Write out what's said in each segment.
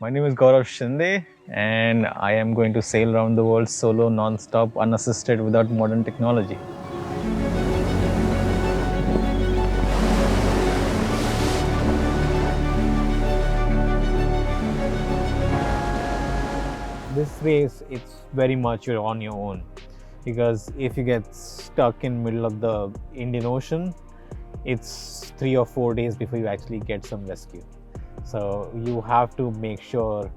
My name is Gaurav Shinde, and I am going to sail around the world solo, non-stop, unassisted, without modern technology. This race, it's very much you're on your own, because if you get stuck in middle of the Indian Ocean, it's 3 or 4 days before you actually get some rescue. So you have to make sure.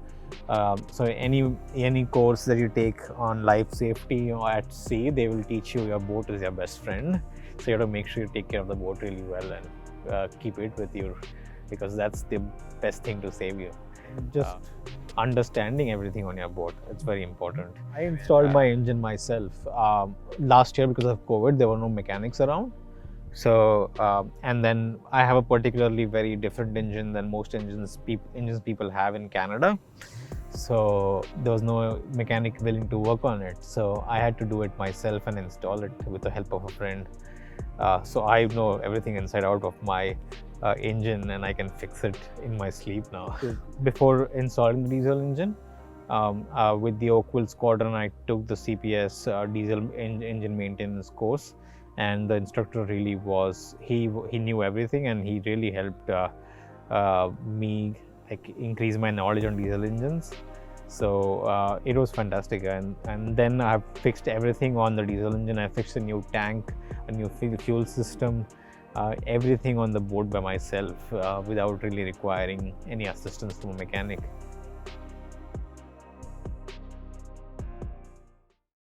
So any course that you take on life safety or at sea, they will teach you your boat is your best friend. So you have to make sure you take care of the boat really well and keep it with you, because that's the best thing to save you. Just understanding everything on your boat, it's very important. I installed my engine myself last year. Because of COVID, there were no mechanics around. So and then I have a particularly very different engine than most engines people have in Canada. So there was no mechanic willing to work on it. So I had to do it myself and install it with the help of a friend. So I know everything inside out of my engine, and I can fix it in my sleep now. Before installing the diesel engine, with the Oakville Squadron, I took the CPS diesel engine maintenance course, and the instructor really was he knew everything, and he really helped me increase my knowledge on diesel engines. So it was fantastic, and then I've fixed everything on the diesel engine. I fixed a new tank, a new fuel system, everything on the boat by myself, without really requiring any assistance from a mechanic.